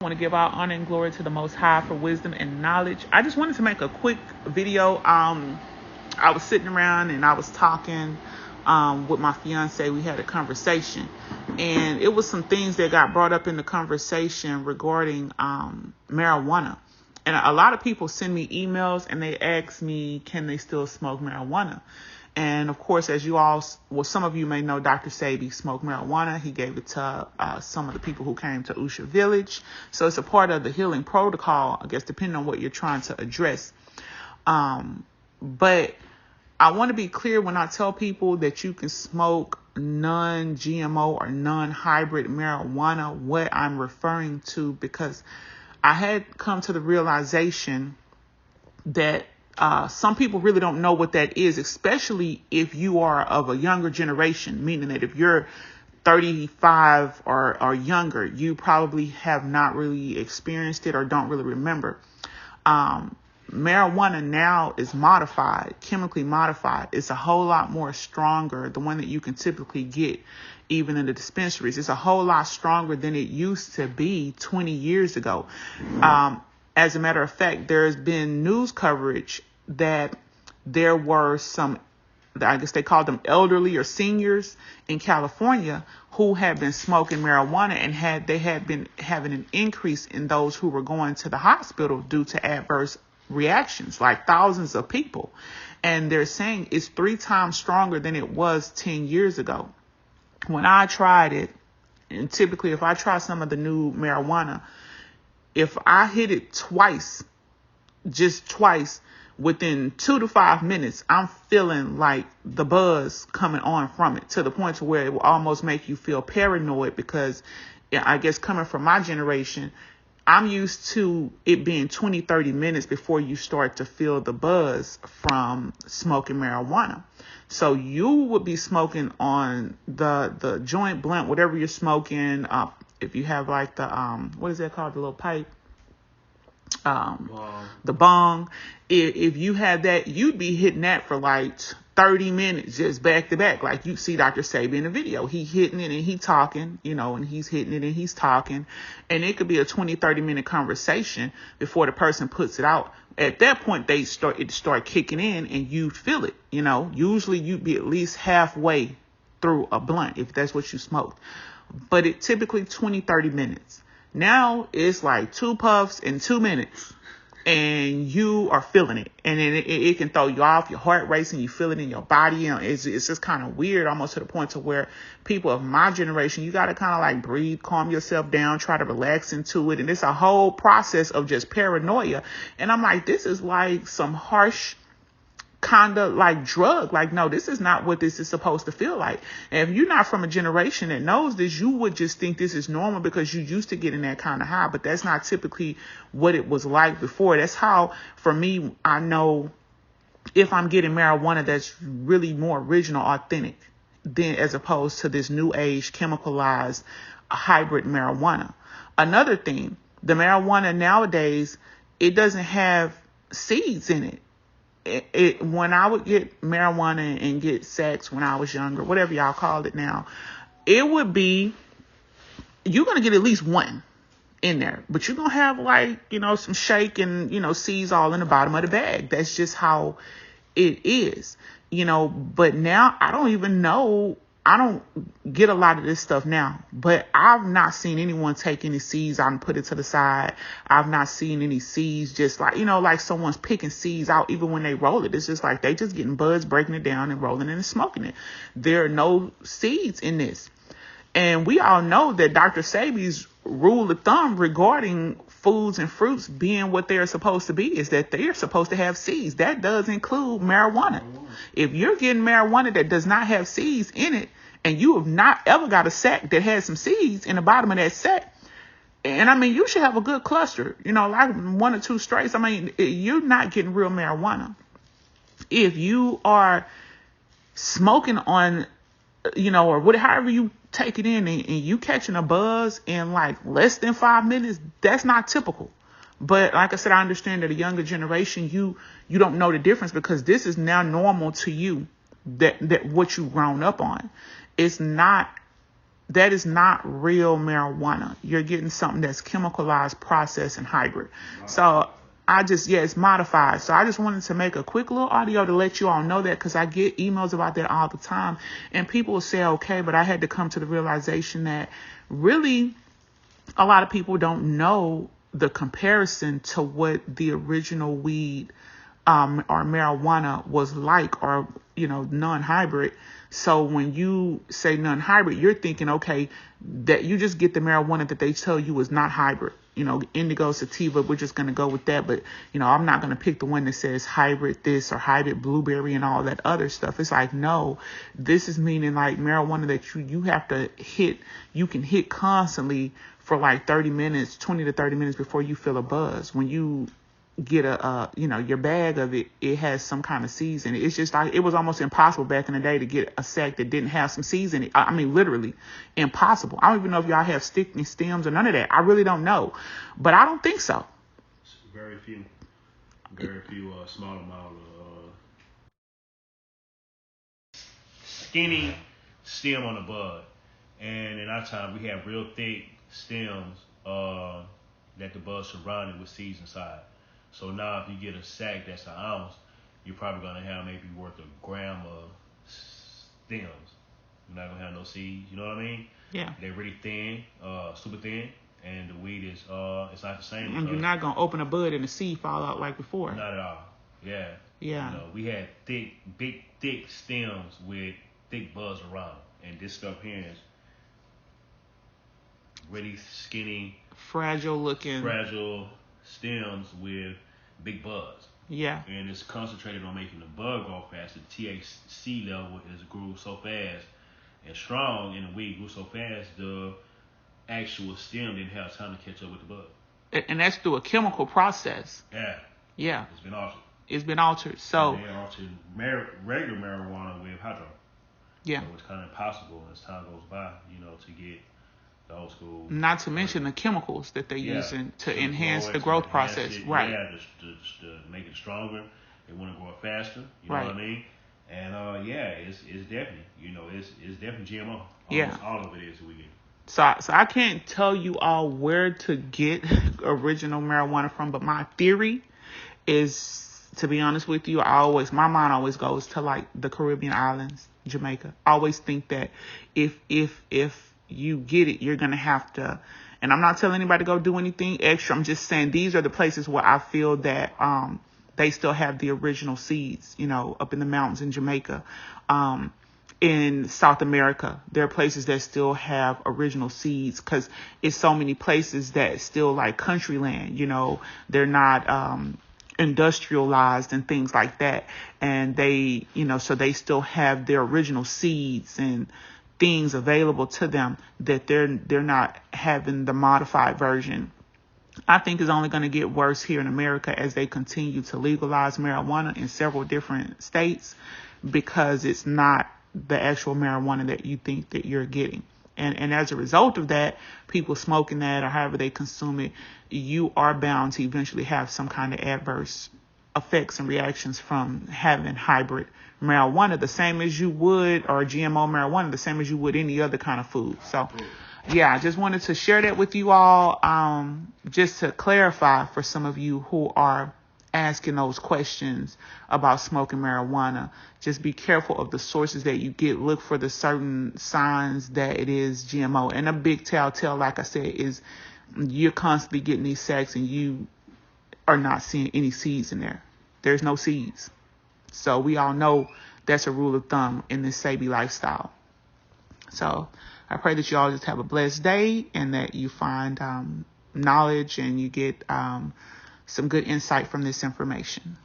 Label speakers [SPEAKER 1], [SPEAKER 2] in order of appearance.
[SPEAKER 1] I want to give our honor and glory to the Most High for wisdom and knowledge. I just wanted to make a quick video. I was sitting around and I was talking with my fiance. We had a conversation, and it was some things that got brought up in the conversation regarding marijuana. And a lot of people send me emails and they ask me, can they still smoke marijuana? And of course, as you all, well, some of you may know, Dr. Sabi smoked marijuana. He gave it to some of the people who came to Usha Village. So it's a part of the healing protocol, I guess, depending on what you're trying to address. But I want to be clear when I tell people that you can smoke non-GMO or non-hybrid marijuana, what I'm referring to, because I had come to the realization that some people really don't know what that is, especially if you are of a younger generation, meaning that if you're 35 or younger, you probably have not really experienced it or don't really remember. Marijuana now is modified, chemically modified. It's a whole lot more stronger. The one that you can typically get even in the dispensaries, it's a whole lot stronger than it used to be 20 years ago. As a matter of fact, there's been news coverage that there were some, I guess they called them elderly or seniors in California who had been smoking marijuana, and they had been having an increase in those who were going to the hospital due to adverse reactions, like thousands of people. And they're saying it's 3 times stronger than it was 10 years ago. When I tried it, and typically if I try some of the new marijuana, if I hit it twice, just twice, within 2 to 5 minutes, I'm feeling like the buzz coming on from it, to the point to where it will almost make you feel paranoid, because I guess coming from my generation, I'm used to it being 20, 30 minutes before you start to feel the buzz from smoking marijuana. So you would be smoking on the joint, blunt, whatever you're smoking. If you have like the, what is that called? The little pipe, the bong. If you had that, you'd be hitting that for like 30 minutes, just back to back. Like you see Dr. Sabi in the video, he hitting it and he talking, and he's hitting it and he's talking. And it could be a 20, 30-minute conversation before the person puts it out. At that point, it start kicking in and you feel it, Usually you'd be at least halfway through a blunt if that's what you smoked. But it typically 20, 30 minutes. Now it's like 2 puffs in 2 minutes and you are feeling it. And then it can throw you off, your heart racing, you feel it in your body. It's just kind of weird, almost to the point to where people of my generation, you got to kind of like breathe, calm yourself down, try to relax into it. And it's a whole process of just paranoia. And I'm like, this is like some harsh kind of like drug. Like, no, this is not what this is supposed to feel like. And if you're not from a generation that knows this, you would just think this is normal because you used to getting that kind of high. But that's not typically what it was like before. That's how, for me, I know if I'm getting marijuana that's really more original, authentic, than as opposed to this new age chemicalized hybrid marijuana. Another thing, the marijuana nowadays, it doesn't have seeds in it. When I would get marijuana and get sex when I was younger, whatever y'all call it now, it would be, you're going to get at least one in there, but you're going to have like, some shake and, seeds all in the bottom of the bag. That's just how it is, but now I don't even know. I don't get a lot of this stuff now, but I've not seen anyone take any seeds out and put it to the side. I've not seen any seeds just like, like someone's picking seeds out even when they roll it. It's just like they just getting buds, breaking it down and rolling it and smoking it. There are no seeds in this. And we all know that Dr. Sabi's rule of thumb regarding foods and fruits being what they're supposed to be is that they're supposed to have seeds. That does include marijuana. If you're getting marijuana that does not have seeds in it, and you have not ever got a sack that has some seeds in the bottom of that sack, and you should have a good cluster, like 1 or 2 straits. You're not getting real marijuana. If you are smoking on, or however you take it in, and you catching a buzz in like less than 5 minutes, that's not typical. But like I said, I understand that a younger generation, you don't know the difference because this is now normal to you, that what you've grown up on. It's not that is not real marijuana. You're getting something that's chemicalized, processed, and hybrid. So it's modified. So I just wanted to make a quick little audio to let you all know that, because I get emails about that all the time, and people will say, okay, but I had to come to the realization that really a lot of people don't know the comparison to what the original weed or marijuana was like, or, non-hybrid. So when you say non-hybrid, you're thinking, okay, that you just get the marijuana that they tell you is not hybrid. Indigo, sativa, we're just going to go with that. But, I'm not going to pick the one that says hybrid this or hybrid blueberry and all that other stuff. It's like, no, this is meaning like marijuana that you have to hit. You can hit constantly for like 30 minutes, 20 to 30 minutes before you feel a buzz. When you get your bag of it, it has some kind of seeds in it. It's just like, it was almost impossible back in the day to get a sack that didn't have some seeds in it. I mean, literally impossible. I don't even know if y'all have sticky stems or none of that. I really don't know, but I don't think so.
[SPEAKER 2] Very few small amount of skinny stem on the bud. And in our time, we have real thick stems that the bud's surrounded with seeds inside. So now if you get a sack that's an ounce, you're probably going to have maybe worth a gram of stems. You're not going to have no seeds. You know what I mean?
[SPEAKER 1] Yeah.
[SPEAKER 2] They're really thin, super thin, and the weed is it's not the same.
[SPEAKER 1] And you're not going to open a bud and the seed fall out like before.
[SPEAKER 2] Not at all. Yeah.
[SPEAKER 1] Yeah.
[SPEAKER 2] We had big, thick stems with thick buds around them. And this stuff here is really skinny,
[SPEAKER 1] fragile
[SPEAKER 2] stems with big buds.
[SPEAKER 1] Yeah.
[SPEAKER 2] And it's concentrated on making the bud grow fast. The THC level grew so fast and strong, and the weed grew so fast, the actual stem didn't have time to catch up with the bud.
[SPEAKER 1] And that's through a chemical process.
[SPEAKER 2] Yeah.
[SPEAKER 1] Yeah.
[SPEAKER 2] It's been altered.
[SPEAKER 1] So
[SPEAKER 2] they altered regular marijuana with hydro.
[SPEAKER 1] Yeah.
[SPEAKER 2] So it's kind of impossible as time goes by, to get the old school.
[SPEAKER 1] Not to mention the chemicals that they're using to enhance the growth process. Right.
[SPEAKER 2] Yeah, to make it stronger. They want to grow it faster. You know
[SPEAKER 1] right.
[SPEAKER 2] what I mean? And it's definitely, it's definitely GMO. All of it is we get.
[SPEAKER 1] So I can't tell you all where to get original marijuana from, but my theory is, to be honest with you, my mind always goes to like the Caribbean islands, Jamaica. I always think that if you get it, you're going to have to, and I'm not telling anybody to go do anything extra. I'm just saying these are the places where I feel that they still have the original seeds, up in the mountains in Jamaica. In South America, there are places that still have original seeds, because it's so many places that still like country land, they're not industrialized and things like that. And they, so they still have their original seeds and things available to them that they're not having the modified version. I think it's only going to get worse here in America as they continue to legalize marijuana in several different states, because it's not the actual marijuana that you think that you're getting. And as a result of that, people smoking that or however they consume it, you are bound to eventually have some kind of adverse effects and reactions from having hybrid marijuana, the same as you would, or GMO marijuana, the same as you would any other kind of food. So yeah, I just wanted to share that with you all, just to clarify for some of you who are asking those questions about smoking marijuana. Just be careful of the sources that you get. Look for the certain signs that it is GMO. And a big telltale, like I said, is you're constantly getting these sacks and you are not seeing any seeds in there. There's no seeds. So we all know that's a rule of thumb in this Sabi lifestyle. So I pray that you all just have a blessed day, and that you find knowledge and you get some good insight from this information.